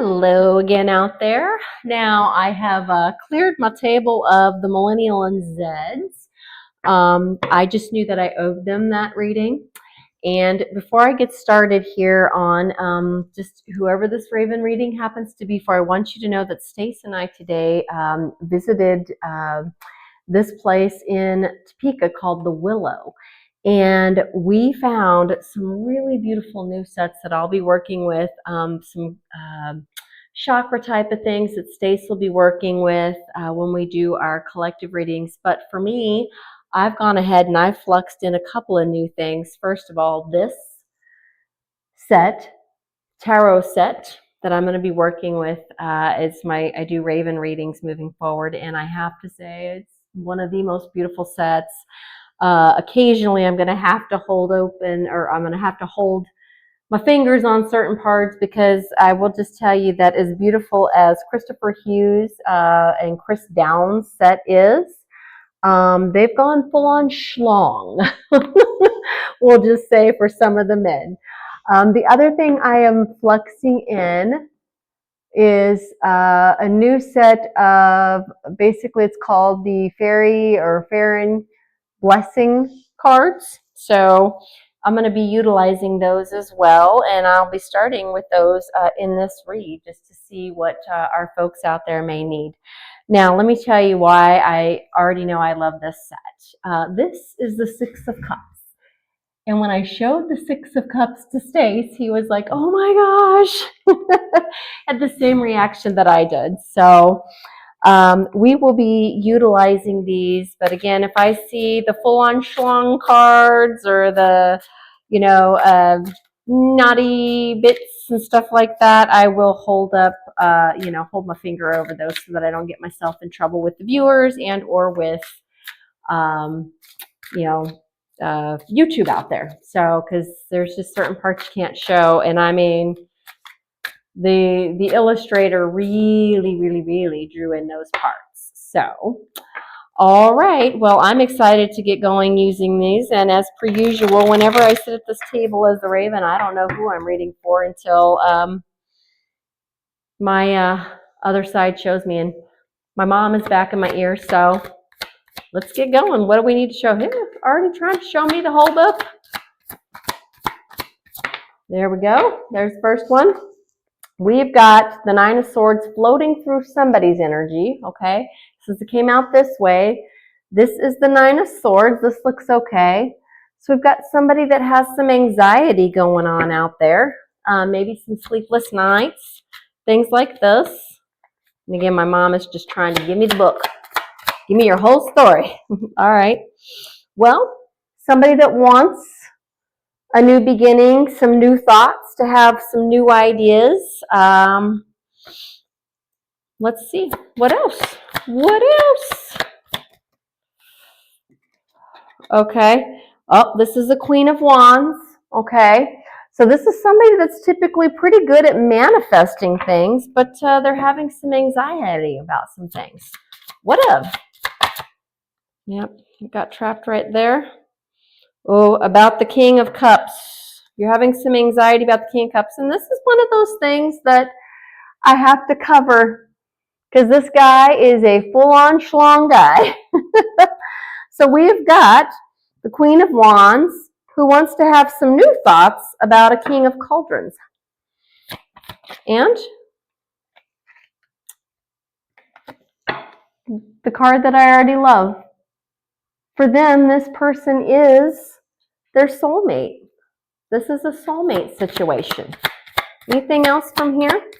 Hello again out there. Now I have cleared my table of the Millennial and Zeds. I just knew that I owed them that reading. And before I get started here on just whoever this Raven reading happens to be for, I want you to know that Stace and I today visited this place in Topeka called the Willow. And we found some really beautiful new sets that I'll be working with, some chakra type of things that Stace will be working with when we do our collective readings. But for me, I've gone ahead and I've fluxed in a couple of new things. First of all, this set, tarot set, that I'm going to be working with I do Raven readings moving forward, and I have to say it's one of the most beautiful sets. Occasionally I'm going to have to hold open, or I'm going to have to hold my fingers on certain parts, because I will just tell you that as beautiful as Christopher Hughes and Chris Downs' set is, they've gone full on schlong. We'll just say for some of the men. The other thing I am fluxing in is a new set of, basically it's called the Faern Blessing cards. So I'm going to be utilizing those as well, and I'll be starting with those in this read, just to see what our folks out there may need. Now, let me tell you why I already know I love this set. This is the Six of Cups. And when I showed the Six of Cups to Stace, he was like, oh my gosh, had the same reaction that I did. So we will be utilizing these, but again, if I see the full-on schlong cards or the, naughty bits and stuff like that, I will hold up, hold my finger over those so that I don't get myself in trouble with the viewers and or with, YouTube out there. So, because there's just certain parts you can't show, and I mean, the illustrator really drew in those parts. So, all right, well, I'm excited to get going using these, and as per usual, whenever I sit at this table as the Raven, I don't know who I'm reading for until my other side shows me, and my mom is back in my ear, so let's get going. What do we need to show him? Already trying to show me the whole book. There we go. There's the first one. We've got the Nine of Swords floating through somebody's energy, okay? Since it came out this way, this is the Nine of Swords. This looks okay. So we've got somebody that has some anxiety going on out there, maybe some sleepless nights, things like this. And again, my mom is just trying to give me the book. Give me your whole story. All right. Well, somebody that wants a new beginning, some new thoughts, to have some new ideas. Let's see. What else? What else? Okay. Oh, this is the Queen of Wands. Okay. So this is somebody that's typically pretty good at manifesting things, but they're having some anxiety about some things. What of? Yep, it got trapped right there. Oh, about the King of Cups. You're having some anxiety about the King of Cups. And this is one of those things that I have to cover, because this guy is a full-on schlong guy. So we've got the Queen of Wands, who wants to have some new thoughts about a King of Cauldrons. And the card that I already love. For them, this person is their soulmate. This is a soulmate situation. Anything else from here?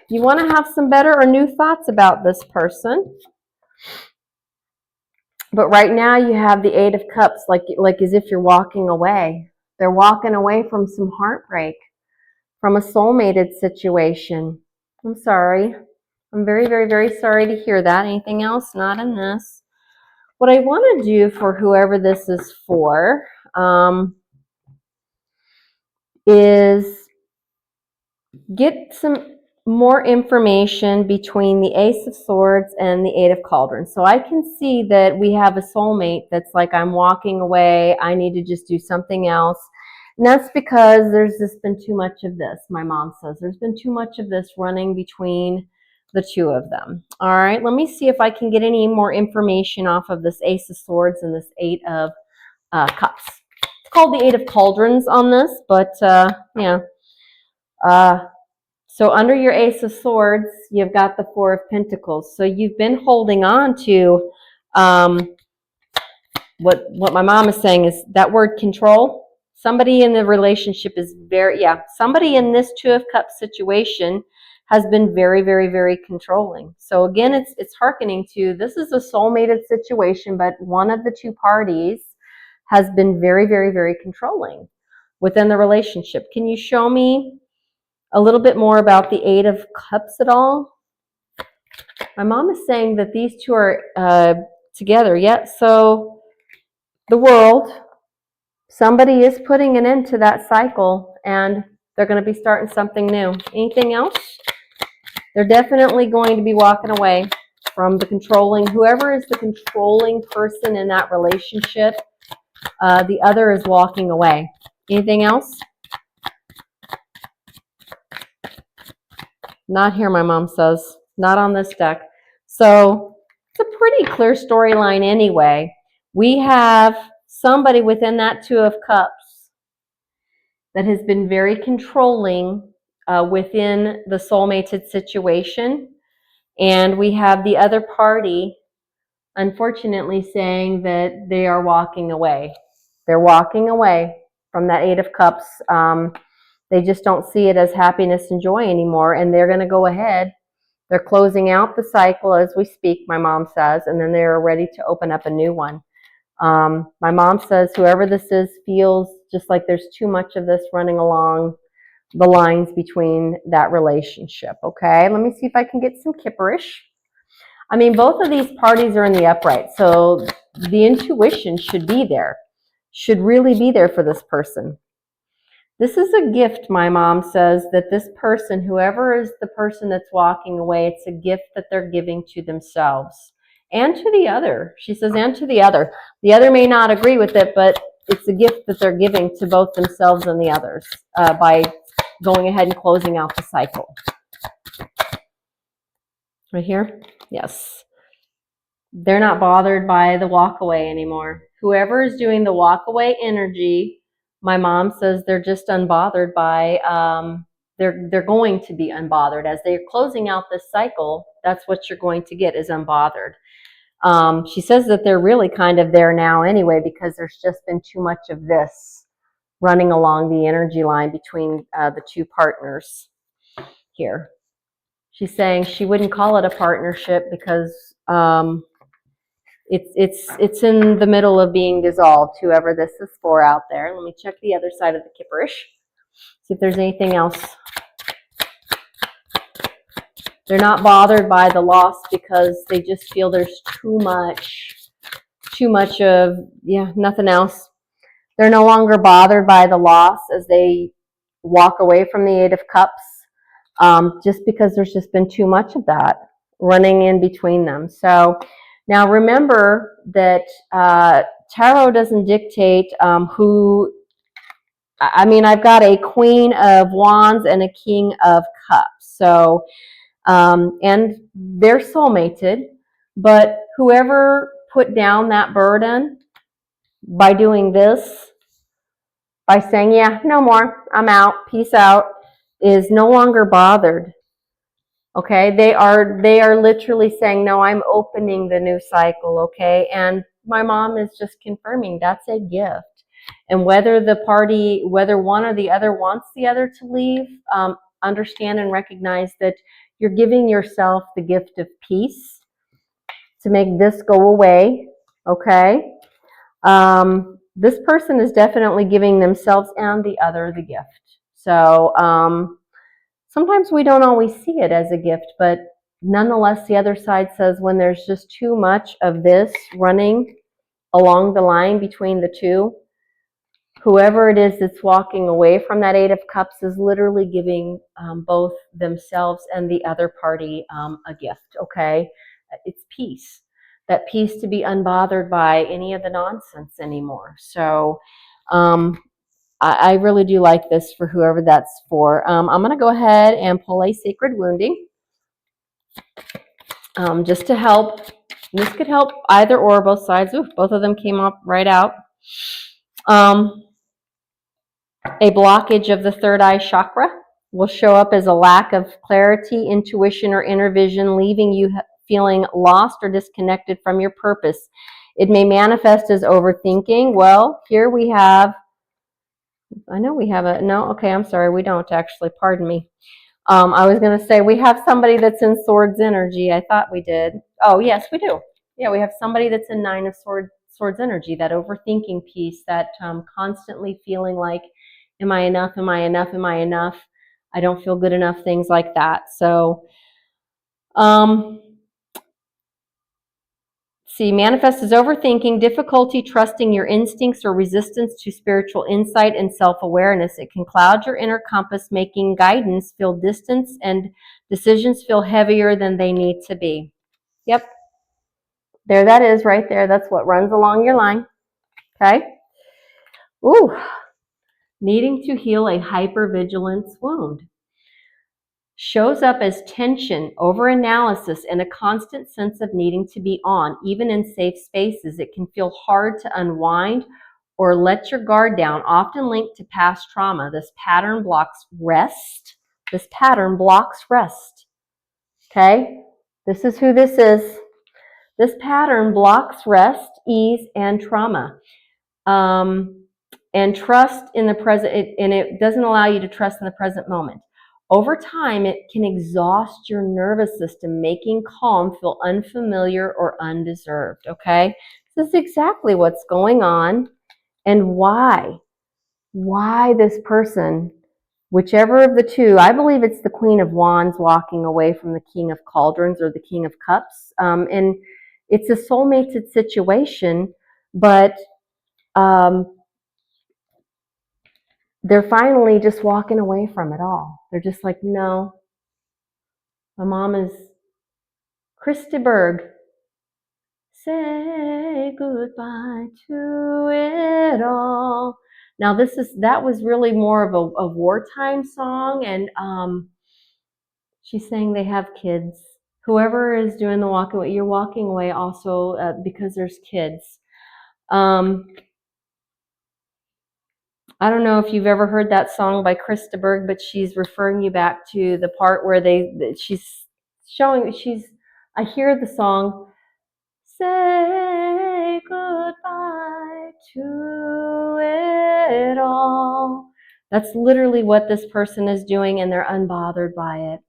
You want to have some better or new thoughts about this person. But right now you have the Eight of Cups, like as if you're walking away. They're walking away from some heartbreak, from a soulmated situation. I'm sorry. I'm very sorry to hear that. Anything else? Not in this. What I want to do for whoever this is for is get some more information between the Ace of Swords and the Eight of Cauldrons. So I can see that we have a soulmate that's like, I'm walking away. I need to just do something else. And that's because there's just been too much of this, my mom says. There's been too much of this running between the two of them. All right, let me see if I can get any more information off of this Ace of Swords and this Eight of Cups. It's called the Eight of Cauldrons on this, but yeah. So under your Ace of Swords, you've got the Four of Pentacles. So you've been holding on to what my mom is saying is that word control. Somebody in the relationship is somebody in this Two of Cups situation has been very, very, very controlling. So again, it's hearkening to, this is a soulmated situation, but one of the two parties has been very, very, very controlling within the relationship. Can you show me a little bit more about the Eight of Cups at all? My mom is saying that these two are together. Yet, so the world, somebody is putting an end to that cycle, and they're going to be starting something new. Anything else? They're definitely going to be walking away from the controlling, whoever is the controlling person in that relationship, the other is walking away. Anything else? Not here, my mom says. Not on this deck. So it's a pretty clear storyline anyway. We have somebody within that Two of Cups that has been very controlling within the soulmated situation. And we have the other party, unfortunately, saying that they are walking away. They're walking away from that Eight of Cups. They just don't see it as happiness and joy anymore, and they're going to go ahead. They're closing out the cycle as we speak, my mom says, and then they're ready to open up a new one. My mom says whoever this is feels just like there's too much of this running along the lines between that relationship. Okay, let me see if I can get some kipperish. I mean, both of these parties are in the upright, so the intuition should be there, should really be there for this person. This is a gift, my mom says, that this person, whoever is the person that's walking away, it's a gift that they're giving to themselves and to the other. She says, and to the other. The other may not agree with it, but it's a gift that they're giving to both themselves and the others by going ahead and closing out the cycle. Right here? Yes. They're not bothered by the walk away anymore. Whoever is doing the walk away energy, my mom says they're just unbothered by, they're going to be unbothered. As they're closing out this cycle, that's what you're going to get is unbothered. She says that they're really kind of there now anyway, because there's just been too much of this running along the energy line between the two partners here. She's saying she wouldn't call it a partnership because it's in the middle of being dissolved, whoever this is for out there. Let me check the other side of the kipperish, see if there's anything else. They're not bothered by the loss because they just feel there's too much of, nothing else. They're no longer bothered by the loss as they walk away from the Eight of Cups, just because there's just been too much of that running in between them. So now remember that tarot doesn't dictate who, I mean, I've got a Queen of Wands and a King of Cups. So, and they're soulmated, but whoever put down that burden by doing this, by saying, yeah, no more, I'm out, peace out, is no longer bothered. Okay, they are literally saying, no, I'm opening the new cycle, okay? And my mom is just confirming that's a gift. And whether one or the other wants the other to leave, understand and recognize that you're giving yourself the gift of peace to make this go away, okay? This person is definitely giving themselves and the other the gift. So, sometimes we don't always see it as a gift, but nonetheless, the other side says when there's just too much of this running along the line between the two, whoever it is that's walking away from that Eight of Cups is literally giving both themselves and the other party a gift, okay? It's peace. That peace to be unbothered by any of the nonsense anymore. So, I really do like this for whoever that's for. I'm going to go ahead and pull a Sacred Wounding just to help. This could help either or, both sides. Ooh, both of them came up right out. A blockage of the third eye chakra will show up as a lack of clarity, intuition, or inner vision, leaving you feeling lost or disconnected from your purpose. It may manifest as overthinking. Well, here we have, I know we have a, no, okay, I'm sorry, we don't actually, pardon me. I was going to say we have somebody that's in Swords energy. I thought we did. Oh, yes, we do. Yeah, we have somebody that's in Nine of Swords energy, that overthinking piece, that constantly feeling like, am I enough? Am I enough? Am I enough? I don't feel good enough, things like that. So, see, manifest as overthinking, difficulty trusting your instincts, or resistance to spiritual insight and self-awareness. It can cloud your inner compass, making guidance feel distant and decisions feel heavier than they need to be. Yep. There that is right there. That's what runs along your line. Okay. Ooh. Needing to heal a hypervigilance wound. Shows up as tension, overanalysis, and a constant sense of needing to be on. Even in safe spaces, it can feel hard to unwind or let your guard down, often linked to past trauma. This pattern blocks rest. This pattern blocks rest. Okay? This is who this is. This pattern blocks rest, ease, and trauma. And trust in the present, and it doesn't allow you to trust in the present moment. Over time, it can exhaust your nervous system, making calm feel unfamiliar or undeserved, okay? This is exactly what's going on and why this person, whichever of the two, I believe it's the Queen of Wands walking away from the King of Cauldrons or the King of Cups. And it's a soulmated situation, but they're finally just walking away from it all. They're just like, no. My mom is Christy Berg. Say goodbye to it all. Now that was really more of a wartime song, and she's saying they have kids. Whoever is doing the walking away, you're walking away also because there's kids. I don't know if you've ever heard that song by Krista Berg, but she's referring you back to the part where I hear the song, say goodbye to it all. That's literally what this person is doing, and they're unbothered by it.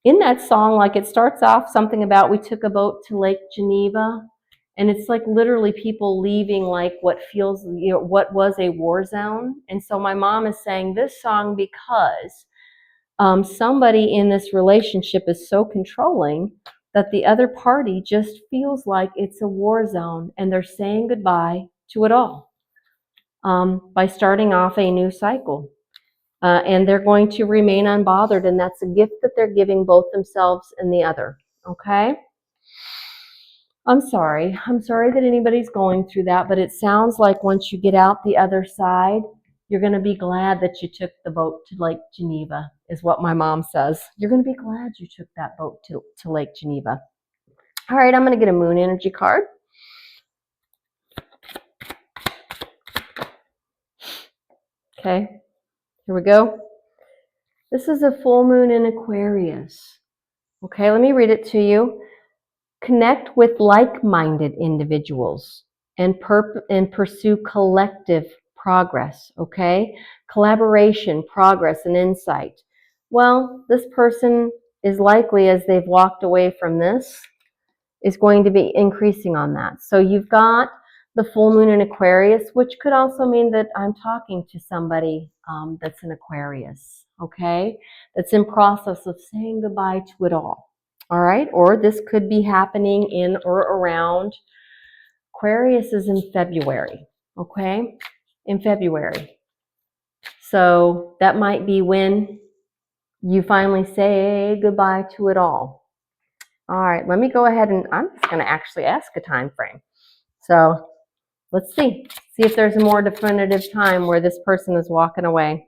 In that song, like, it starts off something about we took a boat to Lake Geneva. And it's like literally people leaving like what feels, what was a war zone. And so my mom is saying this song because somebody in this relationship is so controlling that the other party just feels like it's a war zone, and they're saying goodbye to it all by starting off a new cycle. And they're going to remain unbothered, and that's a gift that they're giving both themselves and the other. Okay? I'm sorry that anybody's going through that, but it sounds like once you get out the other side, you're going to be glad that you took the boat to Lake Geneva, is what my mom says. You're going to be glad you took that boat to Lake Geneva. All right, I'm going to get a moon energy card. Okay, here we go. This is a full moon in Aquarius. Okay, let me read it to you. Connect with like-minded individuals and pursue collective progress, okay? Collaboration, progress, and insight. Well, this person is likely, as they've walked away from this, is going to be increasing on that. So you've got the full moon in Aquarius, which could also mean that I'm talking to somebody that's in Aquarius, okay? That's in process of saying goodbye to it all. All right, or this could be happening in or around. Aquarius is in February, okay? In February. So that might be when you finally say goodbye to it all. All right, let me go ahead and I'm just going to actually ask a time frame. So let's see See if there's a more definitive time where this person is walking away.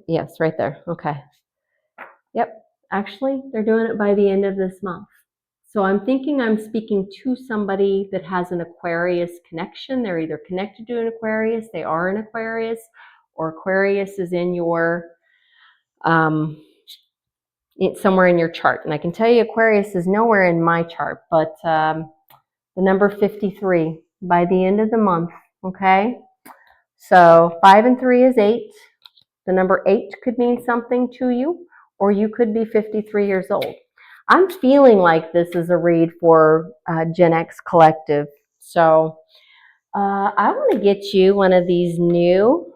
Yes, right there. Okay. Yep. Actually, they're doing it by the end of this month. So I'm thinking I'm speaking to somebody that has an Aquarius connection. They're either connected to an Aquarius, they are an Aquarius, or Aquarius is in your it's somewhere in your chart. And I can tell you Aquarius is nowhere in my chart, but the number 53 by the end of the month, okay? So 5 and 3 is 8. The number 8 could mean something to you, or you could be 53 years old. I'm feeling like this is a read for Gen X Collective. So I want to get you one of these new,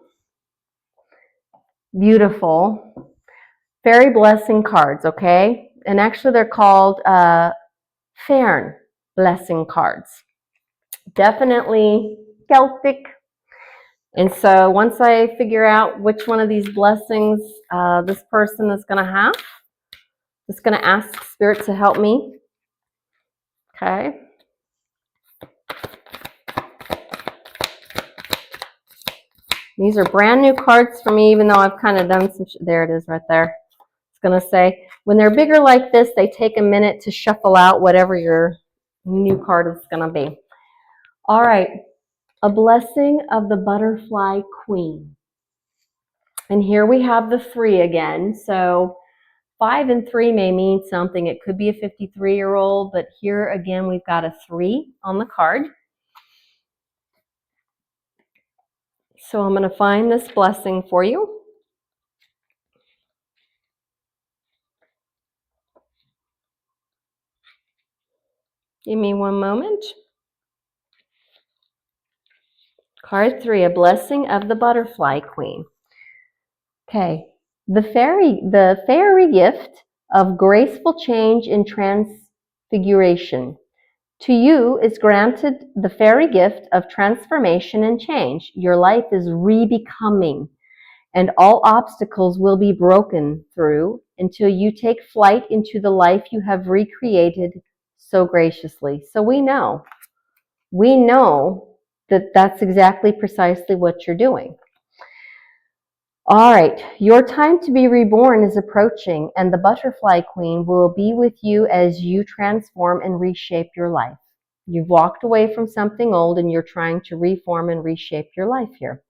beautiful Faern Blessing cards, okay? And actually they're called Faern Blessing cards. Definitely Celtic. And so once I figure out which one of these blessings this person is going to have, just going to ask Spirit to help me. Okay. These are brand new cards for me, even though I've kind of done some, there it is right there. It's going to say, when they're bigger like this, they take a minute to shuffle out whatever your new card is going to be. All right. A blessing of the butterfly queen. And here we have the 3 again. So 5 and 3 may mean something. It could be a 53-year-old, but here again, we've got a 3 on the card. So I'm going to find this blessing for you. Give me one moment. Card 3, a blessing of the butterfly queen. Okay, the fairy gift of graceful change and transfiguration. To you is granted the fairy gift of transformation and change. Your life is re-becoming, and all obstacles will be broken through until you take flight into the life you have recreated so graciously. So we know that that's exactly precisely what you're doing. All right, your time to be reborn is approaching, and the butterfly queen will be with you as you transform and reshape your life. You've walked away from something old and you're trying to reform and reshape your life here.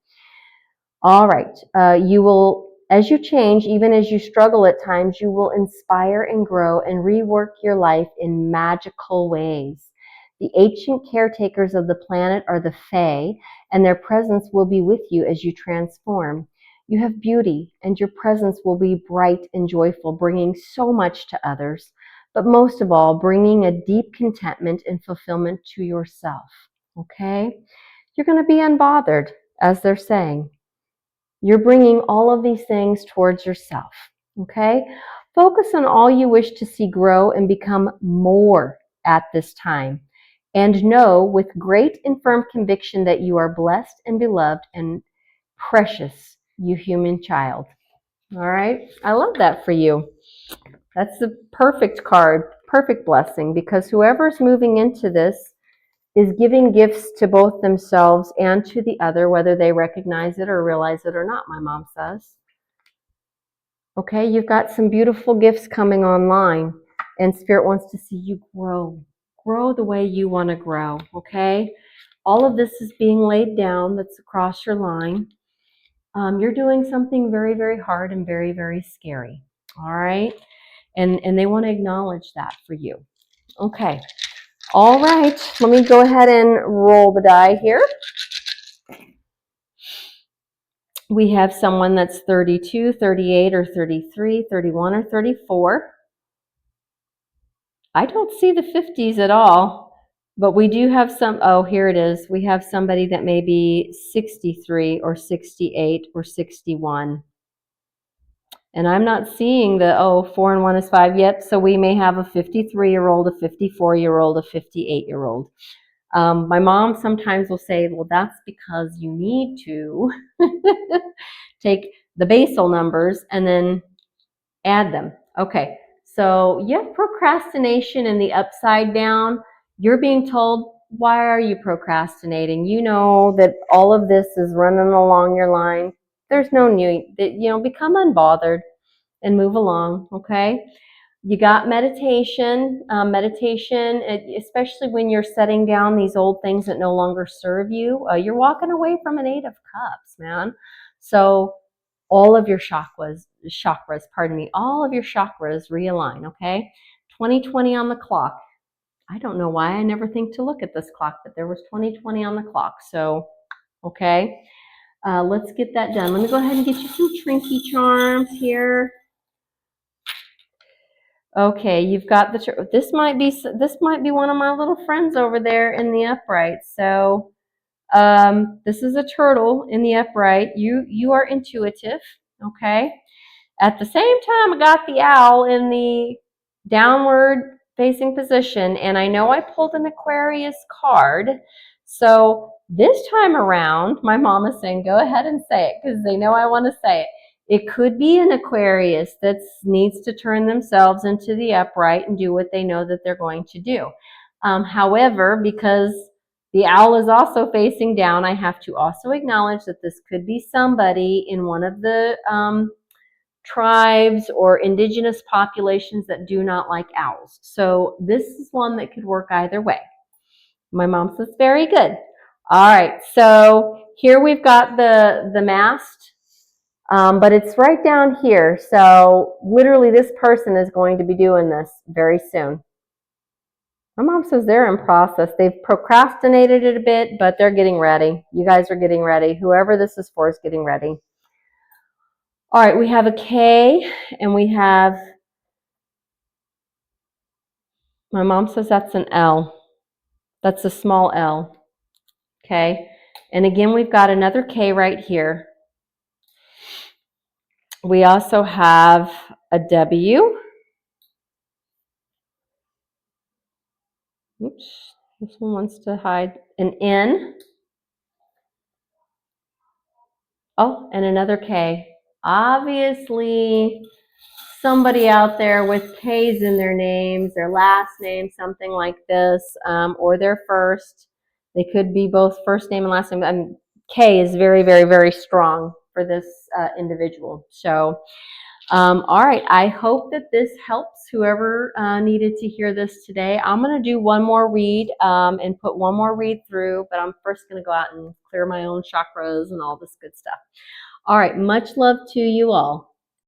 All right, you will, as you change, even as you struggle at times, you will inspire and grow and rework your life in magical ways. The ancient caretakers of the planet are the Fae, and their presence will be with you as you transform. You have beauty, and your presence will be bright and joyful, bringing so much to others, but most of all, bringing a deep contentment and fulfillment to yourself, okay? You're going to be unbothered, as they're saying. You're bringing all of these things towards yourself, okay? Focus on all you wish to see grow and become more at this time. And know with great and firm conviction that you are blessed and beloved and precious, you human child. All right? I love that for you. That's the perfect card, perfect blessing, because whoever's moving into this is giving gifts to both themselves and to the other, whether they recognize it or realize it or not, my mom says. Okay, you've got some beautiful gifts coming online, and Spirit wants to see you grow. Grow the way you want to grow, okay? All of this is being laid down that's across your line. You're doing something very, very hard and very, very scary, all right? And they want to acknowledge that for you. Okay. All right, let me go ahead and roll the die here. We have someone that's 32, 38, or 33, 31, or 34. I don't see the 50s at all, but we do have some, oh, here it is. We have somebody that may be 63 or 68 or 61. And I'm not seeing the, 4 and 1 is 5 yet, so we may have a 53-year-old, a 54-year-old, a 58-year-old. My mom sometimes will say, well, that's because you need to take the basal numbers and then add them. Okay, so you have procrastination in the upside down. You're being told why are you procrastinating? You know that all of this is running along your line. There's no need, become unbothered and move along, okay? You got meditation. Meditation, especially when you're setting down these old things that no longer serve you, you're walking away from an 8 of Cups, man. So all of your chakras, all of your chakras realign, okay? 2020 on the clock. I don't know why I never think to look at this clock, but there was 2020 on the clock. So, okay, let's get that done. Let me go ahead and get you some Trinky charms here. Okay, you've got this might be one of my little friends over there in the upright. So, this is a turtle in the upright. You are intuitive, okay? At the same time, I got the owl in the downward facing position, and I know I pulled an Aquarius card. So this time around, my mom is saying, go ahead and say it, because they know I want to say it. It could be an Aquarius that needs to turn themselves into the upright and do what they know that they're going to do. However, because the owl is also facing down, I have to also acknowledge that this could be somebody in one of the tribes or indigenous populations that do not like owls. So this is one that could work either way. My mom says very good. All right, so here we've got the mast, but it's right down here. So literally this person is going to be doing this very soon. My mom says they're in process. They've procrastinated it a bit, but they're getting ready. You guys are getting ready. Whoever this is for is getting ready. All right, we have a K, and we have, my mom says that's an L. That's a small L, okay? And again, we've got another K right here. We also have a W. Oops, this one wants to hide. An N. Oh, and another K. Obviously, somebody out there with K's in their names, their last name, something like this, or their first. They could be both first name and last name. I mean, K is very, very, very strong for this individual. So, all right, I hope that this helps whoever needed to hear this today. I'm going to do one more read and put one more read through, but I'm first going to go out and clear my own chakras and all this good stuff. All right, much love to you all.